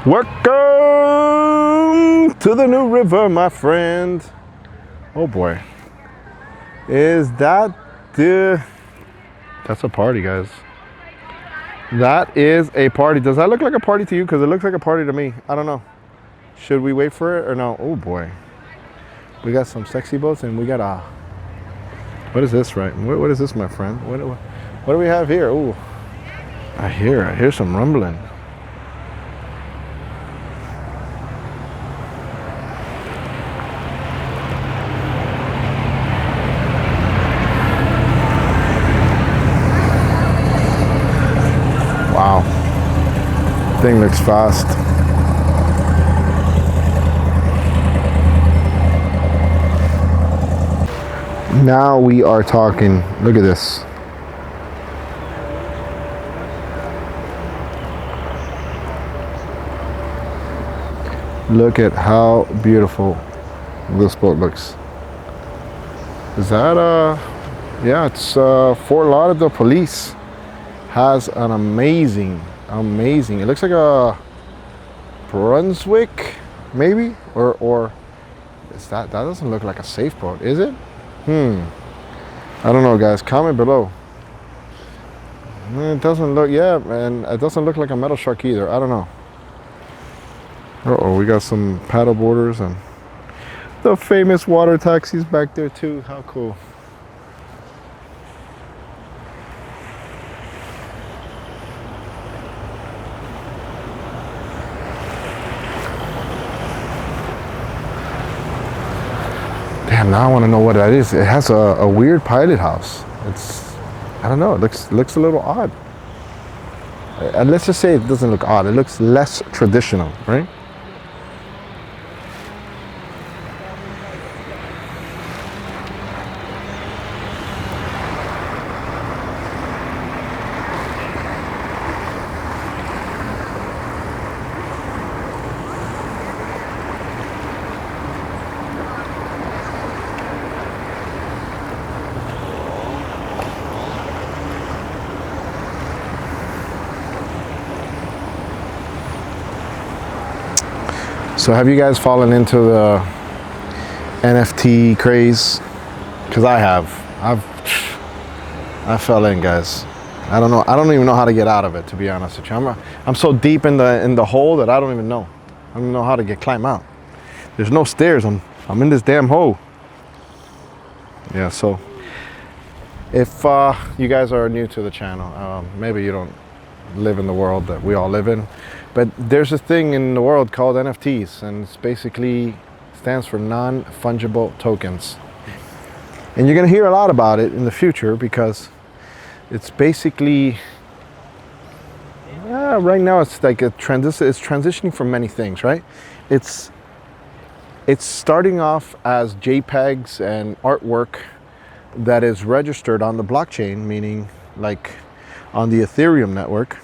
Welcome to the new river, my friend. Oh boy. Is that the... That's a party, guys. That is a party. Does that look like a party to you? Because it looks like a party to me. I don't know. Should we wait for it or no? Oh boy. We got some sexy boats and we got a... What is this, right? What is this, my friend? What do we have here? Ooh. I hear some rumbling. Wow. Thing looks fast. Now we are talking. Look at this. Look at how beautiful this boat looks. Is that yeah, it's Fort Lauderdale Police has an amazing, it looks like a Brunswick maybe, or is that doesn't look like a safe boat, is it? I don't know, guys. Comment below. It doesn't look, yeah, and it doesn't look like a metal shark either. I don't know. Uh-oh, we got some paddle boarders and the famous water taxis back there too. How cool. Damn, now I want to know what that is. It has a weird pilot house. It's, I don't know, it looks a little odd. And let's just say it doesn't look odd. It looks less traditional, right? So have you guys fallen into the NFT craze? Because I have. I fell in, guys. I don't know. I don't even know how to get out of it, to be honest with you. I'm so deep in the hole that I don't even know. I don't even know how to climb out. There's no stairs. I'm in this damn hole. Yeah. So if you guys are new to the channel, maybe you don't live in the world that we all live in. But there's a thing in the world called NFTs, and it's basically stands for non fungible tokens. And you're going to hear a lot about it in the future because it's basically right now it's like it's transitioning from many things, right? It's starting off as JPEGs and artwork that is registered on the blockchain, meaning like on the Ethereum network.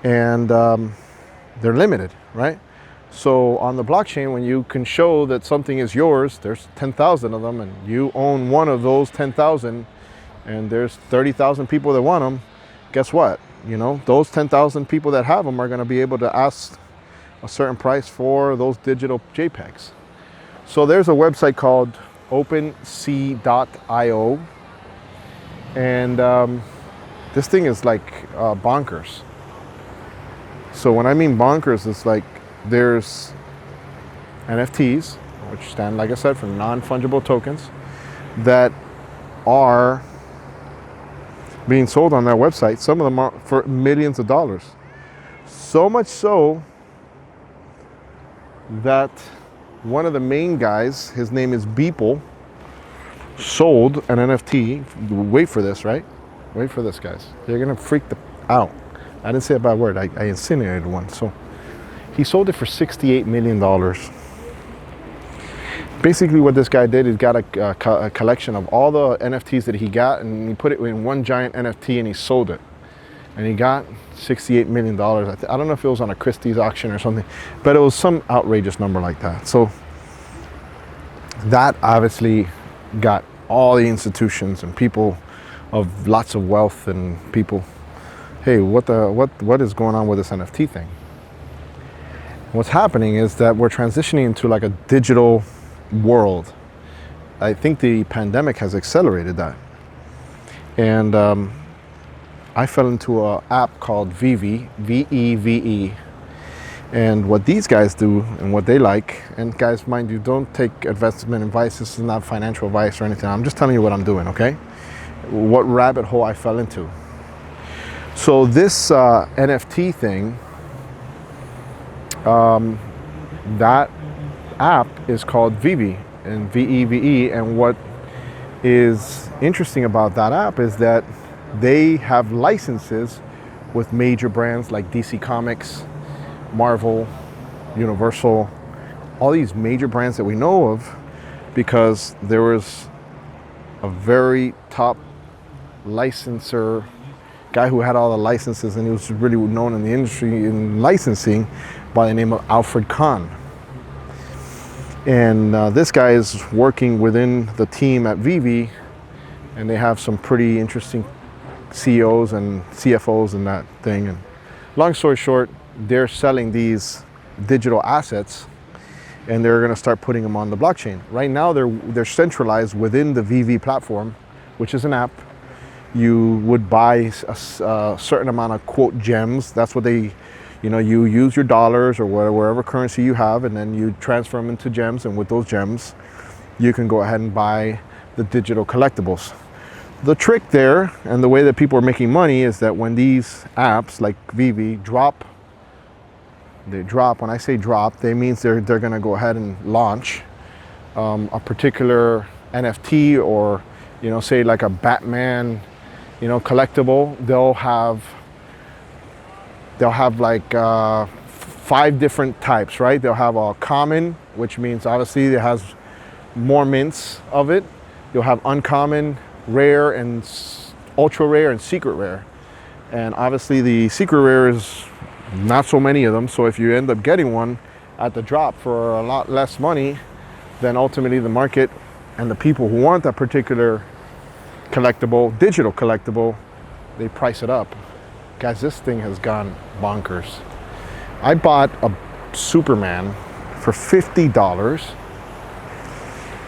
And they're limited, right? So on the blockchain, when you can show that something is yours, there's 10,000 of them, and you own one of those 10,000, and there's 30,000 people that want them. Guess what? You know, those 10,000 people that have them are going to be able to ask a certain price for those digital JPEGs. So there's a website called OpenSea.io, and this thing is like bonkers. So when I mean bonkers, it's like there's NFTs, which stand, like I said, for non-fungible tokens, that are being sold on that website. Some of them are for millions of dollars. So much so that one of the main guys, his name is Beeple, sold an NFT. Wait for this, right? Wait for this, guys. You're gonna freak out. I didn't say a bad word. I incinerated one. So he sold it for $68 million. Basically what this guy did is got a collection of all the NFTs that he got, and he put it in one giant NFT and he sold it. And he got $68 million. I don't know if it was on a Christie's auction or something, but it was some outrageous number like that. So that obviously got all the institutions and people of lots of wealth and people, hey, what is going on with this NFT thing? What's happening is that we're transitioning into like a digital world. I think the pandemic has accelerated that. And I fell into an app called Veve, Veve. And what these guys do and what they like, and guys, mind you, don't take investment advice. This is not financial advice or anything. I'm just telling you what I'm doing, okay? What rabbit hole I fell into. So this NFT thing, that app is called Veve, and Veve. And what is interesting about that app is that they have licenses with major brands like DC Comics, Marvel, Universal, all these major brands that we know of, because there was a very top licensor, guy who had all the licenses, and he was really known in the industry in licensing by the name of Alfred. And this guy is working within the team at Veve, and they have some pretty interesting CEOs and CFOs and that thing. And long story short, they're selling these digital assets, and they're going to start putting them on the blockchain. Right now, they're centralized within the Veve platform, which is an app. You would buy a certain amount of quote gems. That's what they, you use your dollars or wherever currency you have, and then you transfer them into gems. And with those gems, you can go ahead and buy the digital collectibles. The trick there, and the way that people are making money, is that when these apps like Veve drop, when I say drop, they means they're going to go ahead and launch a particular NFT, or say like a Batman collectible. They'll have like 5 different types, right? They'll have a common, which means obviously it has more mints of it. You'll have uncommon, rare, and ultra rare, and secret rare. And obviously the secret rare is not so many of them, so if you end up getting one at the drop for a lot less money, then ultimately the market and the people who want that particular collectible, digital collectible, they price it up. Guys, this thing has gone bonkers. I bought a Superman for $50,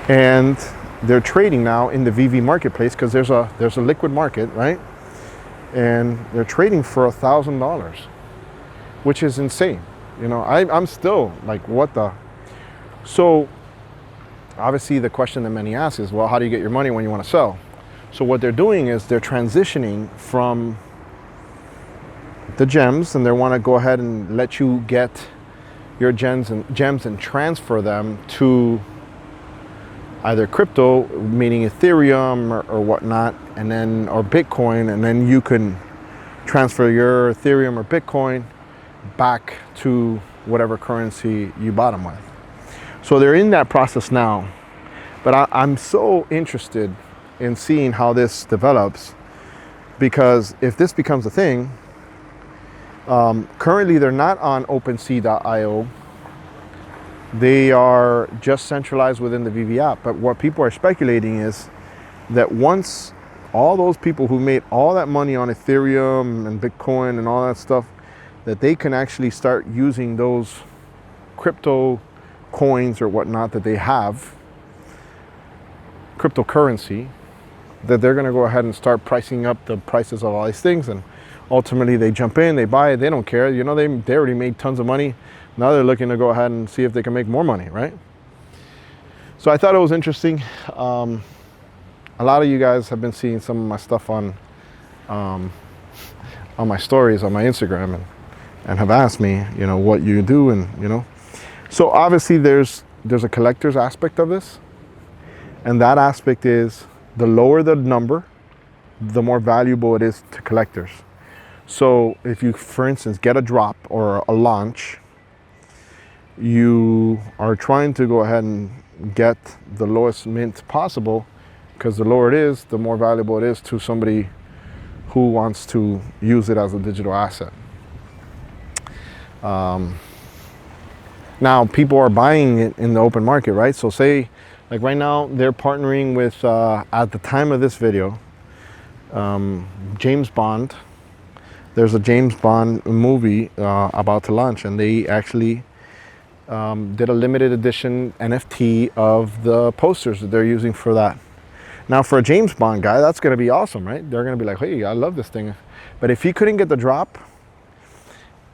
and they're trading now in the Veve marketplace, because there's a liquid market, right? And they're trading for $1,000, which is insane. I'm still like, what the? So obviously the question that many ask is, well, how do you get your money when you want to sell? So what they're doing is they're transitioning from the gems, and they want to go ahead and let you get your gems and transfer them to either crypto, meaning Ethereum or whatnot, and then, or Bitcoin, and then you can transfer your Ethereum or Bitcoin back to whatever currency you bought them with. So they're in that process now. But I'm so interested in seeing how this develops, because if this becomes a thing, currently they're not on OpenSea.io. They are just centralized within the Veve app. But what people are speculating is that once all those people who made all that money on Ethereum and Bitcoin and all that stuff, that they can actually start using those crypto coins or whatnot that they have, cryptocurrency, that they're going to go ahead and start pricing up the prices of all these things, and ultimately they jump in, they buy it, they don't care. They already made tons of money. Now they're looking to go ahead and see if they can make more money, right? So I thought it was interesting. A lot of you guys have been seeing some of my stuff on my stories on my Instagram, and have asked me, what you do, and So obviously there's a collector's aspect of this, and that aspect is the lower the number, the more valuable it is to collectors. So if you, for instance, get a drop or a launch, you are trying to go ahead and get the lowest mint possible, because the lower it is, the more valuable it is to somebody who wants to use it as a digital asset. Now people are buying it in the open market, right? So say, like right now, they're partnering with, at the time of this video, James Bond. There's a James Bond movie about to launch, and they actually did a limited edition NFT of the posters that they're using for that. Now for a James Bond guy, that's going to be awesome, right? They're going to be like, hey, I love this thing. But if he couldn't get the drop,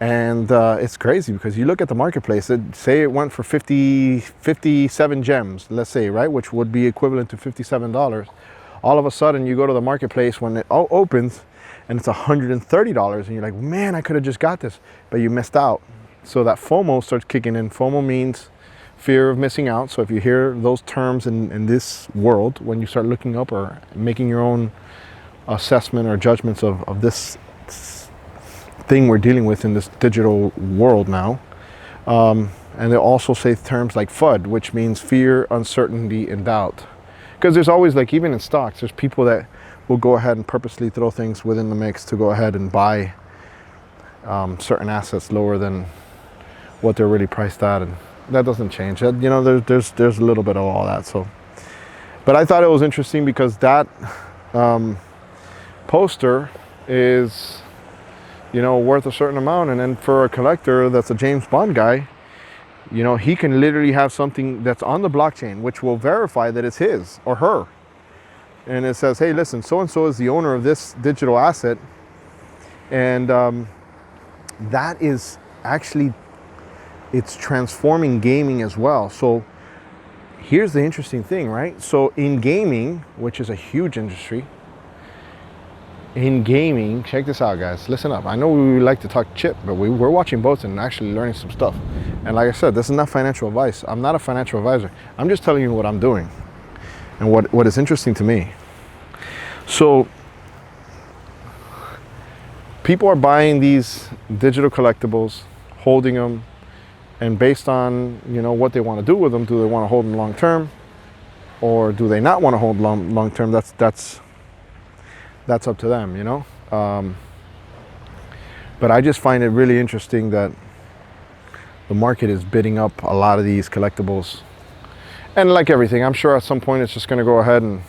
and it's crazy because you look at the marketplace, say it went for 57 gems, let's say, right? Which would be equivalent to $57. All of a sudden you go to the marketplace when it opens and it's $130 and you're like, man, I could have just got this, but you missed out. So that FOMO starts kicking in. FOMO means fear of missing out. So if you hear those terms in this world, when you start looking up or making your own assessment or judgments of this thing we're dealing with in this digital world now. And they also say terms like FUD, which means fear, uncertainty, and doubt. Because there's always, like, even in stocks, there's people that will go ahead and purposely throw things within the mix to go ahead and buy certain assets lower than what they're really priced at, and that doesn't change. You know, there's a little bit of all that. So, but I thought it was interesting because that poster is, you know, worth a certain amount, and then for a collector that's a James Bond guy, you know, he can literally have something that's on the blockchain which will verify that it's his or her, and it says, hey, listen, so and so is the owner of this digital asset, and that is actually, it's transforming gaming as well. So here's the interesting thing, right? So in gaming, which is a huge industry, in gaming, check this out, guys. Listen up. I know we like to talk chip, but we're watching both and actually learning some stuff. And like I said, this is not financial advice. I'm not a financial advisor. I'm just telling you what I'm doing and what is interesting to me. So people are buying these digital collectibles, holding them, and based on, you know, what they want to do with them, do they want to hold them long term, or do they not want to hold long term? That's up to them, you know. But I just find it really interesting that the market is bidding up a lot of these collectibles, and like everything, I'm sure at some point it's just going to go ahead and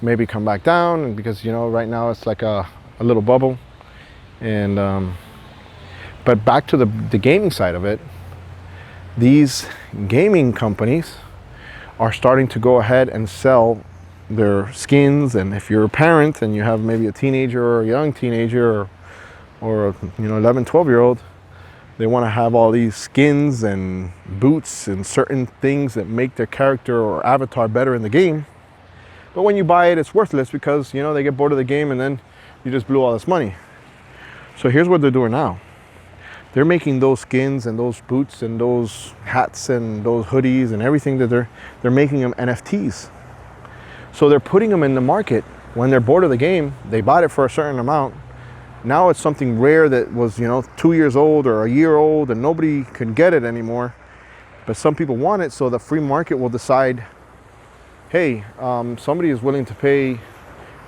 maybe come back down, and because, you know, right now it's like a little bubble. And but back to the gaming side of it, these gaming companies are starting to go ahead and sell their skins. And if you're a parent and you have maybe a teenager or a young teenager or a, you know, 11, 12-year-old, they want to have all these skins and boots and certain things that make their character or avatar better in the game. But when you buy it, it's worthless because, you know, they get bored of the game and then you just blew all this money. So here's what they're doing now. They're making those skins and those boots and those hats and those hoodies and everything that they're making them NFTs. So they're putting them in the market. When they're bored of the game, they bought it for a certain amount. Now it's something rare that was, you know, 2 years old or a year old and nobody can get it anymore. But some people want it, so the free market will decide, hey, somebody is willing to pay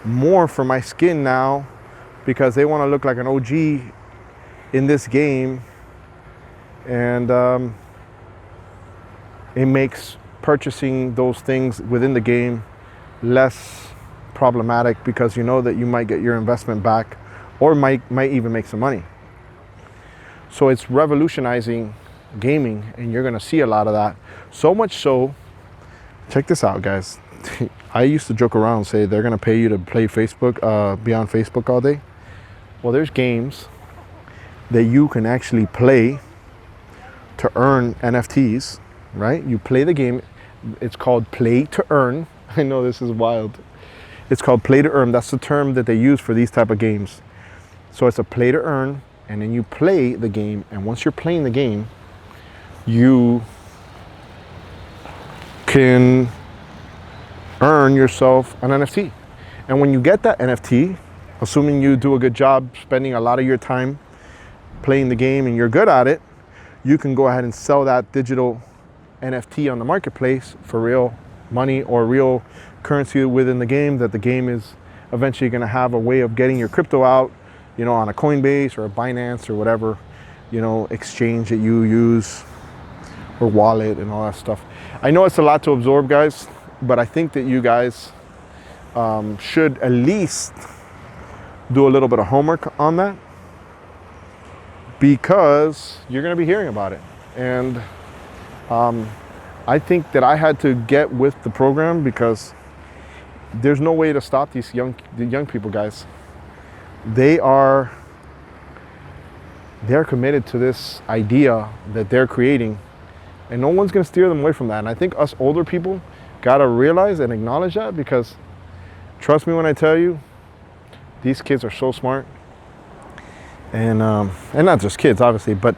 more for my skin now because they want to look like an OG in this game, and it makes purchasing those things within the game less problematic because you know that you might get your investment back or might even make some money. So it's revolutionizing gaming, and you're going to see a lot of that. So much so, check this out, guys. I used to joke around and say they're going to pay you to play Facebook, be on Facebook all day. Well, there's games that you can actually play to earn NFTs, right? You play the game. It's called play to earn. I know this is wild. It's called play to earn. That's the term that they use for these type of games. So it's a play to earn, and then you play the game. And once you're playing the game, you can earn yourself an NFT. And when you get that NFT, assuming you do a good job spending a lot of your time playing the game and you're good at it, you can go ahead and sell that digital NFT on the marketplace for real money or real currency within the game, that the game is eventually going to have a way of getting your crypto out, you know, on a Coinbase or a Binance or whatever, you know, exchange that you use, or wallet and all that stuff. I know it's a lot to absorb, guys, but I think that you guys should at least do a little bit of homework on that, because you're going to be hearing about it. And I think that I had to get with the program because there's no way to stop the young people, guys. They're committed to this idea that they're creating, and no one's going to steer them away from that. And I think us older people got to realize and acknowledge that, because trust me when I tell you, these kids are so smart. And not just kids, obviously, but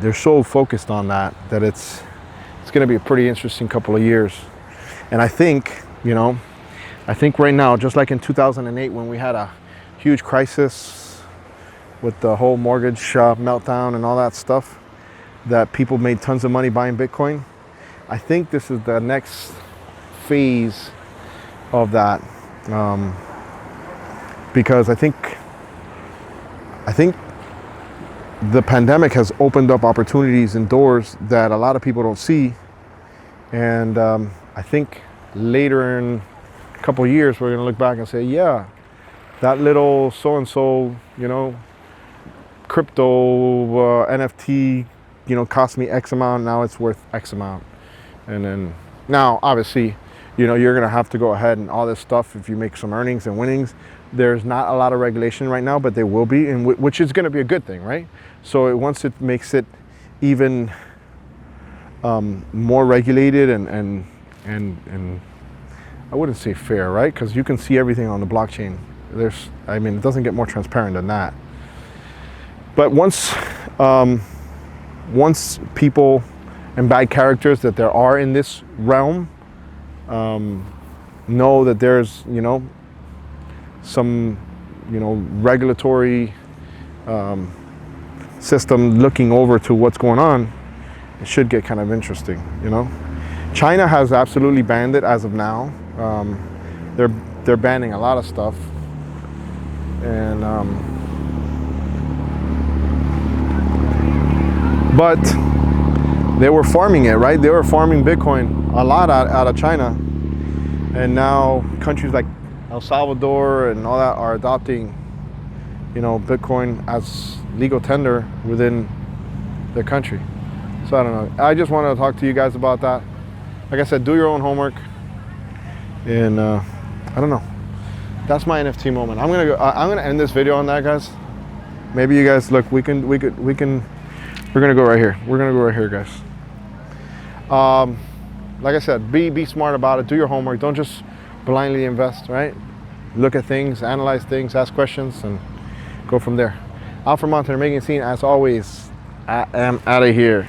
they're so focused on that it's going to be a pretty interesting couple of years. And I think, right now, just like in 2008 when we had a huge crisis with the whole mortgage meltdown and all that stuff, that people made tons of money buying Bitcoin, I think this is the next phase of that, because I think the pandemic has opened up opportunities and doors that a lot of people don't see. And I think later in a couple of years, we're going to look back and say, yeah, that little so-and-so, crypto NFT, cost me X amount. Now it's worth X amount. And then now, obviously, you're going to have to go ahead and all this stuff. If you make some earnings and winnings, there's not a lot of regulation right now, but there will be, and which is going to be a good thing, right? So once it makes it even more regulated and I wouldn't say fair, right? Because you can see everything on the blockchain. It doesn't get more transparent than that. But once people and bad characters that there are in this realm know that there's, some, regulatory system looking over to what's going on, it should get kind of interesting, China has absolutely banned it as of now. They're banning a lot of stuff, and but they were farming it, right? They were farming Bitcoin a lot out of China, and now countries like El Salvador and all that are adopting, Bitcoin as legal tender within their country. So I don't know. I just wanted to talk to you guys about that. Like I said, do your own homework. And I don't know. That's my NFT moment. I'm gonna end this video on that, guys. Maybe you guys look. We're gonna go right here. We're gonna go right here, guys. Like I said, be smart about it. Do your homework. Don't just blindly invest, right? Look at things, analyze things, ask questions, and go from there. Alfred Montaner, making a scene as always. I am out of here.